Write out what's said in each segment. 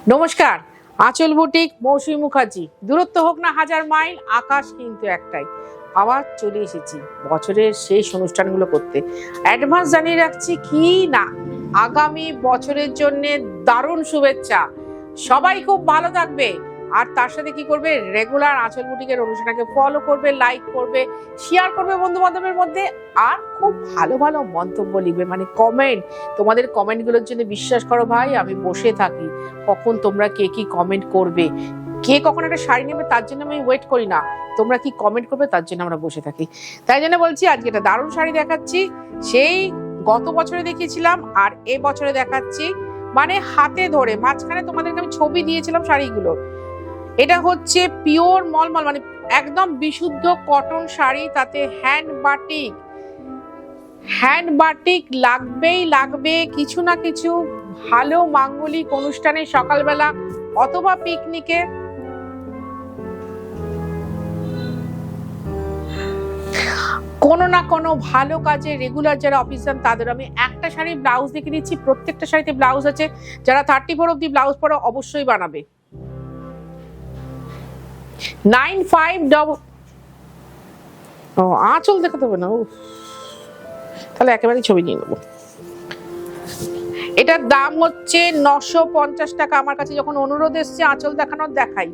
নমস্কার, আঁচল বুটিক মৌসুমী মুখার্জি। দূরত্ব হোক না হাজার মাইল, আকাশ কিন্তু একটাই। আবার চলে এসেছি বছরের শেষ অনুষ্ঠানগুলো করতে। অ্যাডভান্স জানিয়ে রাখছি কি না, আগামী বছরের জন্য দারুণ শুভেচ্ছা। সবাই খুব ভালো থাকবে, আর তার সাথে কি করবে, রেগুলার আঁচল বুটিকের অনুষ্ঠানকে ফলো করবে, লাইক করবে, শেয়ার করবে বন্ধু বান্ধবের মধ্যে, আর খুব ভালো ভালো মন্তব্য লিখবে, মানে কমেন্ট। তোমাদের কমেন্টগুলোর জন্য বিশ্বাস করো ভাই, আমি বসে থাকি কখন তোমরা কে কি কমেন্ট করবে, কে কখন একটা শাড়ি নেবে তার জন্য আমি ওয়েট করি না, তোমরা কি কমেন্ট করবে তার জন্য আমরা বসে থাকি। তাই জন্য বলছি আজকে একটা দারুণ শাড়ি দেখাচ্ছি, সেই গত বছরে দেখিয়েছিলাম আর এ বছরে দেখাচ্ছি, মানে হাতে ধরে। মাঝখানে তোমাদেরকে আমি ছবি দিয়েছিলাম শাড়িগুলো। এটা হচ্ছে পিওর মলমল, মানে একদম বিশুদ্ধ কটন শাড়ি, তাতে হ্যান্ড বাটিক লাগবেই লাগবে। কিছু না কিছু ভালো মাঙ্গলিক অনুষ্ঠানে, সকালবেলা অথবা পিকনিকে কোনো না কোনো ভালো কাজে রেগুলার যারা অফিস যান তাদের আমি একটা শাড়ি ব্লাউজ দেখে দিচ্ছি। প্রত্যেকটা শাড়িতে ব্লাউজ আছে, যারা 34 অব্দি ব্লাউজ পরো অবশ্যই বানাবে। 95 আঁচল দেখাতে হবে না, তাহলে একেবারে ছবি নিয়ে নেবো। এটার দাম হচ্ছে 950 টাকা। আমার কাছে যখন অনুরোধ এসছে আঁচল দেখানোর, দেখাই।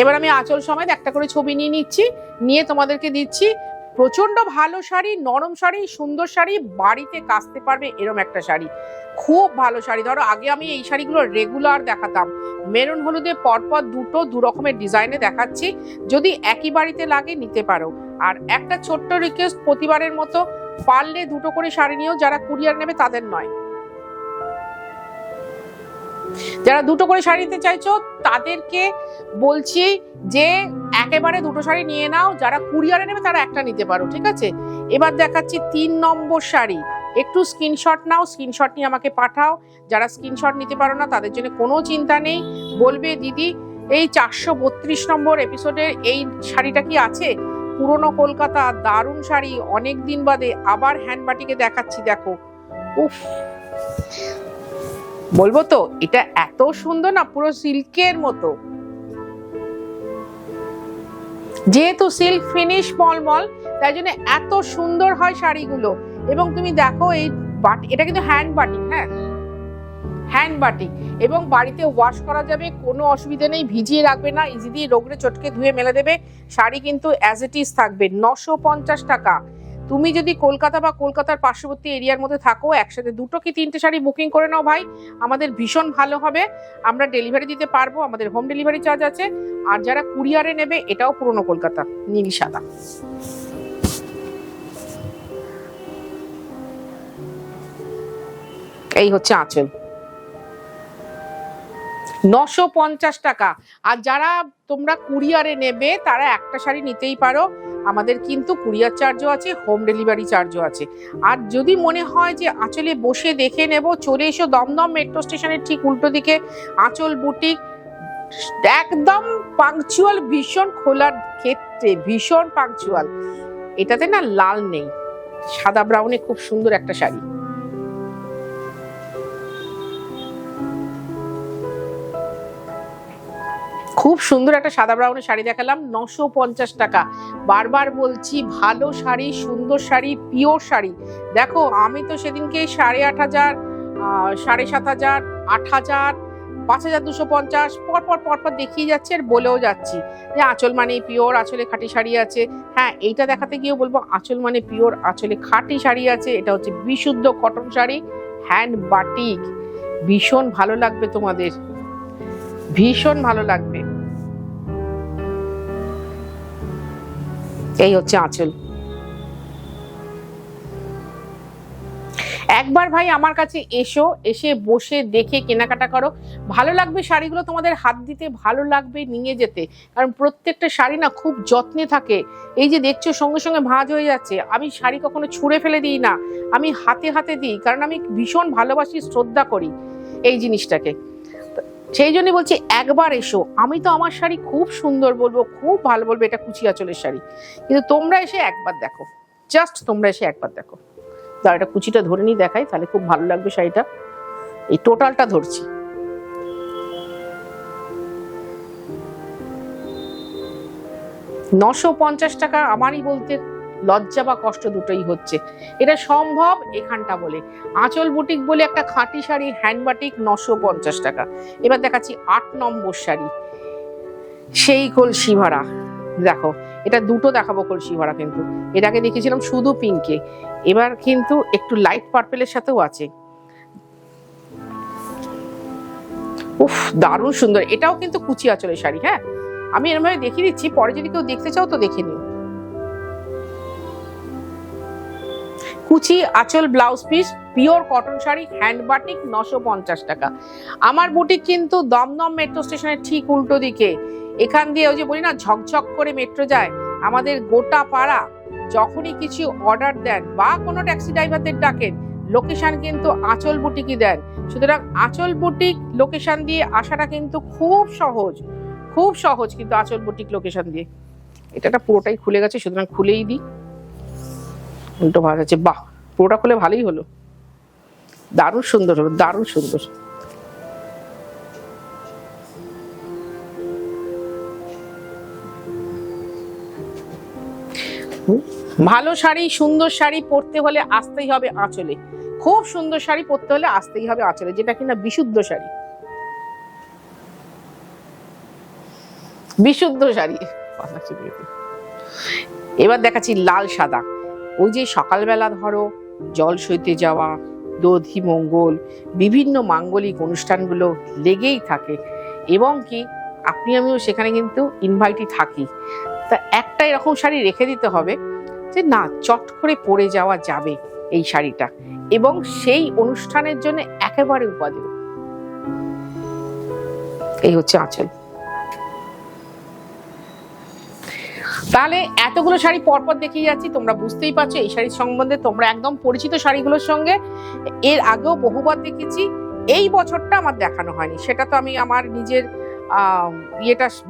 এবার আমি আঁচল সমেত একটা করে ছবি নিয়ে নিচ্ছি, নিয়ে তোমাদেরকে দিচ্ছি। প্রচন্ড ভালো শাড়ি, নরম শাড়ি, সুন্দর শাড়ি, বাড়িতে কাচতে পারবে এরকম একটা শাড়ি, খুব ভালো শাড়ি। ধরো আগে আমি এই শাড়িগুলো রেগুলার দেখাতাম, মেরুন হলুদে পরপর দু রকমের ডিজাইনে দেখাচ্ছি। যদি একই বাড়িতে লাগে নিতে পারো। আর একটা ছোট্ট রিকোয়েস্ট, প্রতিবারের মতো পারলে দুটো করে শাড়ি নিও, যারা কুরিয়ার নেবে তাদের নয়। যারা দুটো করে শাড়ি নিতে চাইছো তাদেরকে বলছি যে একেবারে দুটো শাড়ি নিয়ে নাও, যারা কুরিয়ারে নেবে তারা একটা নিতে পারো, ঠিক আছে। এবার দেখাচ্ছি 3 নম্বর শাড়ি। একটু স্ক্রিনশট নাও, স্ক্রিনশট নিয়ে আমাকে পাঠাও। যারা স্ক্রিনশট নিতে পারো না তাদের জন্য কোনো চিন্তা নেই, বলবে দিদি এই 432 নম্বর এপিসোডের এই শাড়িটা কি আছে, পুরনো কলকাতা, দারুণ শাড়ি, অনেক দিন বাদে আবার হ্যান্ড বাটিকে দেখাচ্ছি। দেখো, উফ, বলবো তো, এটা এত সুন্দর না, পুরো সিল্কের মতো। যেহেতু সিল্ক ফিনিশ মলমল, তাই জন্য এত সুন্দর হয় শাড়িগুলো। এবং তুমি দেখো এই এটা কিন্তু হ্যান্ড বাটিক, হ্যাঁ হ্যান্ড বাটিক, এবং বাড়িতে ওয়াশ করা যাবে, কোনো অসুবিধা নেই, ভিজিয়ে রাখবে না, ইজিলি রোগড়ে চটকে ধুয়ে মেলে দেবে। শাড়ি কিন্তু অ্যাজ ইট ইজ থাকবে। 950 টাকা। তুমি যদি কলকাতা বা কলকাতার পার্শ্ববর্তী এরিয়ার মধ্যে থাকো, একসাথে দুটো কি তিনটে শাড়ি বুকিং করে নাও ভাই, আমাদের ভীষণ ভালো হবে। আমরা ডেলিভারি দিতে পারবো, আমাদের হোম ডেলিভারি চার্জ আছে। আর যারা কুরিয়ারে নেবে, এটাও পুরনো কলকাতা, নীল সাদা। এই হচ্ছে আঁচল, 950 টাকা। আর যারা তোমরা কুরিয়ারে নেবে তারা একটা শাড়ি নিতেই পারো, আমাদের কিন্তু কুরিয়ার চার্জও আছে, হোম ডেলিভারি চার্জও আছে। আর যদি মনে হয় যে আঁচলে বসে দেখে নেব, চলে এসো দমদম মেট্রো স্টেশনের ঠিক উল্টো দিকে আঁচল বুটিক, একদম পাংচুয়াল, ভীষণ খোলার ক্ষেত্রে ভীষণ পাংচুয়াল। এটাতে না লাল নেই, সাদা ব্রাউনে খুব সুন্দর একটা শাড়ি। খুব সুন্দর একটা সাদা ব্রাউনের শাড়ি দেখালাম, 950 টাকা। বারবার বলছি, ভালো শাড়ি, সুন্দর শাড়ি, পিওর শাড়ি। দেখো আমি তো সেদিনকে 8,500, 7,500, 8,000, 5,250 পরপর দেখিয়ে যাচ্ছে আর বলেও যাচ্ছি যে আঁচল মানে পিওর, আঁচলে খাঁটি শাড়ি আছে। হ্যাঁ, এইটা দেখাতে গিয়েও বলবো আঁচল মানে পিওর, আঁচলে খাঁটি শাড়ি আছে। এটা হচ্ছে বিশুদ্ধ কটন শাড়ি, হ্যান্ড বাটিক। ভীষণ ভালো লাগবে তোমাদের, ভীষণ ভালো লাগবে। এই হচ্ছে আঁচল। একবার ভাই আমার কাছে এসো, এসে বসে দেখে কেনাকাটা করো, ভালো লাগবে শাড়িগুলো, তোমাদের হাত দিতে ভালো লাগবে, নিয়ে যেতে। কারণ প্রত্যেকটা শাড়ি না খুব যত্নে থাকে। এই যে দেখছো সঙ্গে সঙ্গে ভাঁজ হয়ে যাচ্ছে, আমি শাড়ি কখনো ছুঁড়ে ফেলে দিই না, আমি হাতে হাতে দিই, কারণ আমি ভীষণ ভালোবাসি, শ্রদ্ধা করি এই জিনিসটাকে। সেই জন্য বলছি একবার এসো। আমি তো আমার শাড়ি খুব সুন্দর বলবো, খুব ভালো বলবো, এটা কুচি আঁচলের শাড়ি, কিন্তু তোমরা এসে একবার দেখো, জাস্ট তোমরা এসে একবার দেখো। দাঁড়াটা কুচিটা ধরে নিয়ে দেখাই, তাহলে খুব ভালো লাগবে শাড়িটা। এই টোটালটা ধরছি। টাকা আমারই বলতে লজ্জা বা কষ্ট দুটোই হচ্ছে। এটা সম্ভব এখানটা বলে। আঁচল বুটিক বলে একটা খাঁটি শাড়ি, হ্যান্ড বাটিক, 950 টাকা। এবার দেখাচ্ছি 8 নম্বর শাড়ি, সেই কলসি ভরা। দেখো, এটা দুটো দেখাবো কলসি ভরা, কিন্তু এর আগে দেখেছিলাম শুধু পিঙ্কে, এবার কিন্তু একটু লাইট পার্পেলের সাথেও আছে। উফ, দারুণ সুন্দর। এটাও কিন্তু কুচি আঁচলের শাড়ি। হ্যাঁ, আমি এরমভাবে দেখিয়ে দিচ্ছি, পরে যদি কেউ দেখতে চাও তো দেখে নিও। কুচি আঁচল blouse piece, pure cotton sari, hand batik, 950 টাকা। আমার বুটিক কিন্তু দমদম মেট্রো স্টেশনের ঠিক উল্টো দিকে। এখান দিয়ে ওই যে বলি না ঝকঝক করে মেট্রো যায়, আমাদের গোটা পাড়া যখনই কিছু অর্ডার দেন বা কোনো ট্যাক্সি ড্রাইভারদের ডাকেন, লোকেশন কিন্তু আঁচল বুটিকই দেন। সুতরাং আঁচল বুটিক লোকেশন দিয়ে আসাটা কিন্তু খুব সহজ, খুব সহজ কিন্তু আঁচল বুটিক লোকেশন দিয়ে। এটা পুরোটাই খুলে গেছে, সুতরাং খুলেই দিই। উল্টো ভাজ আছে, বাহ, পুরোটা খুলে ভালোই হলো, দারুণ সুন্দর হলো, দারুণ সুন্দর। ভালো শাড়ি, সুন্দর শাড়ি পরতে হলে আসতেই হবে আঁচলে। খুব সুন্দর শাড়ি পরতে হলে আসতেই হবে আঁচলে, যেটা কিনা বিশুদ্ধ শাড়ি, বিশুদ্ধ শাড়ি। এবার দেখাচ্ছি লাল সাদা। ওই যে সকালবেলা ধরো জল সইতে যাওয়া, দধি মঙ্গল, বিভিন্ন মাঙ্গলিক অনুষ্ঠানগুলো লেগেই থাকে, এবং কি আপনি আমিও সেখানে কিন্তু ইনভাইটই থাকি। তা একটা এরকম শাড়ি রেখে দিতে হবে যে না, চট করে পরে যাওয়া যাবে এই শাড়িটা, এবং সেই অনুষ্ঠানের জন্য একেবারে উপাদেয়। এই হচ্ছে আঁচল। তাহলে এতগুলো শাড়ি পরপর দেখিয়ে যাচ্ছি, তোমরা বুঝতেই পারছো এই শাড়ির সম্বন্ধে তোমরা একদম পরিচিত শাড়িগুলোর সঙ্গে এর আগেও বহুবার দেখেছি। এই বছরটা আমার দেখানো হয়নি, সেটা তো আমি আমার নিজের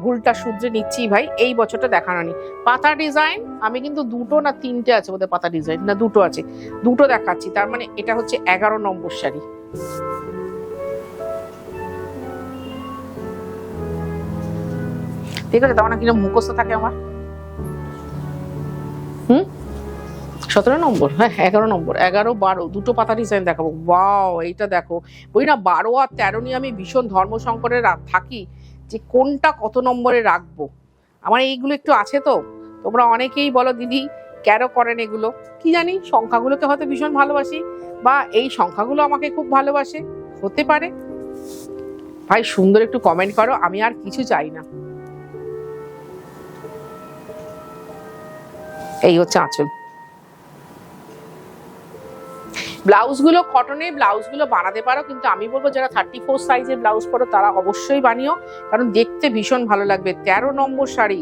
ভুলটা শুধরে নিচ্ছি ভাই। এই বছরটা দেখানো হয়নি। পাতা ডিজাইন আমি কিন্তু দুটো না তিনটে আছে বোধহয়, পাতা ডিজাইন না দুটো আছে, দুটো দেখাচ্ছি। তার মানে এটা হচ্ছে 11 নম্বর শাড়ি। ঠিক আছে, তার মানে কিরকম মুখস্থ থাকে আমার। 17 নম্বর, হ্যাঁ 11 নম্বর, 11, 12 দুটো পাতা ডিজাইন দেখাবো। ওয়াও, এইটা দেখো। ওই না 12 আর 13 নিয়ে আমি ভীষণ ধর্ম সংকটে থাকি যে কোনটা কত নম্বরে রাখবো। আমার এইগুলো একটু আছে তো, তোমরা অনেকেই বলো দিদি কেন করেন এগুলো, কি জানি সংখ্যাগুলোকে হয়তো ভীষণ ভালোবাসি, বা এই সংখ্যাগুলো আমাকে খুব ভালোবাসে, হতে পারে। ভাই সুন্দর একটু কমেন্ট করো, আমি আর কিছু চাই না। এই হচ্ছে আঁচল। ব্লাউজগুলো কটনের ব্লাউজগুলো বানাতে পারো, কিন্তু আমি বলবো যারা 34 সাইজের ব্লাউজ পরো তারা অবশ্যই বানিও, কারণ দেখতে ভীষণ ভালো লাগবে। 13 নম্বর শাড়ি,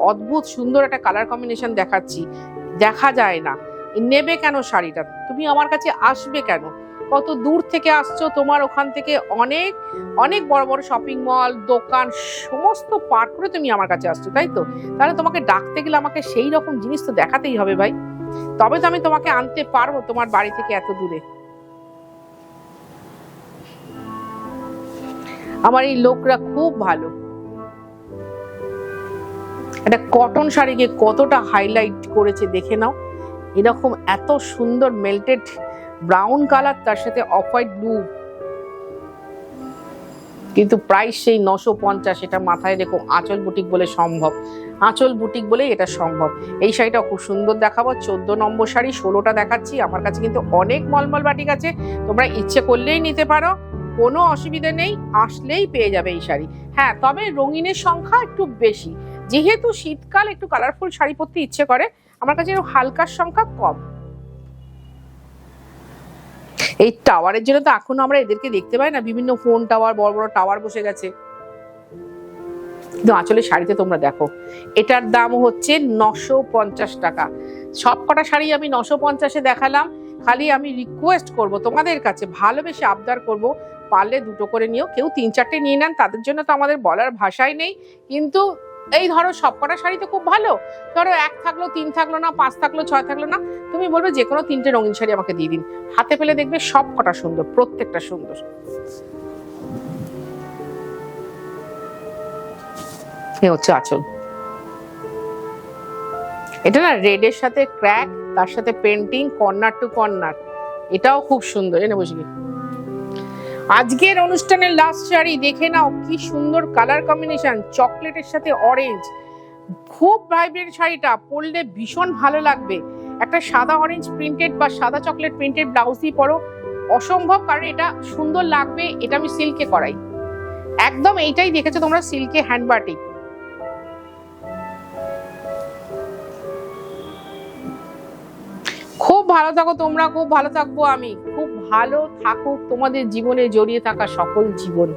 অদ্ভুত সুন্দর একটা কালার কম্বিনেশন দেখাচ্ছি, দেখা যায় না। নেবে কেন শাড়িটা, তুমি আমার কাছে আসবে কেন, কত দূর থেকে আসছো, তোমার ওখান থেকে অনেক অনেক বড় বড় শপিং মল, দোকান সমস্ত পার করে তুমি আমার কাছে আসছো, তাই তো? তাহলে তোমাকে ডাকতে গেলে আমাকে সেই রকম জিনিস তো দেখাতেই হবে ভাই, তবে তো আমি তোমাকে আনতে পারবো তোমার বাড়ি থেকে এত দূরে। আমার এই লোকরা খুব ভালো। একটা কটন শাড়িকে কতটা হাইলাইট করেছে দেখে নাও। এরকম এত সুন্দর মেল্টেড ব্রাউন কালার, তার সাথে অফ হোয়াইট ব্লু, কিন্তু প্রাইস সেই 950। এটা মাথায় রেখো, আঁচল বুটিক বলে সম্ভব, আঁচল বুটিক বলেই এটা সম্ভব। এই শাড়িটা খুব সুন্দর দেখাবো। 14 নম্বর শাড়ি, 16টা দেখাচ্ছি। আমার কাছে কিন্তু অনেক মলমল বাটিক আছে, তোমরা ইচ্ছে করলেই নিতে পারো, কোনো অসুবিধা নেই, আসলেই পেয়ে যাবে এই শাড়ি। হ্যাঁ, তবে রঙিনের সংখ্যা একটু বেশি, যেহেতু শীতকাল একটু কালারফুল শাড়ি পরতে ইচ্ছে করে, আমার কাছে হালকার সংখ্যা কম। এই টাওয়ারের জন্য তো এখনো আমরা এদেরকে দেখতে পাই না, বিভিন্ন ফোন টাওয়ার, বড় বড় টাওয়ার বসে গেছে। কিন্তু আঁচলের শাড়িতে তোমরা দেখো, এটার দাম হচ্ছে 950 টাকা। সব কটা শাড়ি আমি 950-এ দেখালাম। খালি আমি রিকোয়েস্ট করব তোমাদের কাছে, ভালোবেসে আবদার করব, পারলে দুটো করে নিও। কেউ 3-4টে নিয়ে নেন, তাদের জন্য তো আমাদের বলার ভাষাই নেই, কিন্তু এই ধরো সবকটা শাড়ি তো খুব ভালো, ধরো 1 থাকলো, 3 থাকলো না, 5 থাকলো, 6 থাকলো না, তুমি বলবে যে কোনো 3টে রঙিন শাড়ি আমাকে দিয়ে দিন, হাতে পেলে দেখবে সবকটা সুন্দর, প্রত্যেকটা সুন্দর। এ হচ্ছে আঁচল। এটা না রেডের সাথে ক্র্যাক, তার সাথে পেন্টিং, কর্নার টু কর্নার, এটাও খুব সুন্দর। এনে বসে আজকের অনুষ্ঠানের লাস্ট শাড়ি দেখে নাও, কি সুন্দর কালার কম্বিনেশন, চকলেটের সাথে অরেঞ্জ, খুব ভাইব্রেন্ট শাড়িটা, পরলে ভীষণ ভালো লাগবে। একটা সাদা অরেঞ্জ প্রিন্টেড বা সাদা চকলেট প্রিন্টেড ব্লাউজ দিয়ে পরো, অসম্ভব, কারণ এটা সুন্দর লাগবে। এটা আমি সিল্কে করাই, একদম এইটাই দেখেছো তোমরা, সিল্কে হ্যান্ড বাটিক। খুব ভালো থাকো তোমরা, খুব ভালো থাকবো আমি, খুব ভালো থাকুক তোমাদের জীবনে জড়িয়ে থাকা সকল জীবন।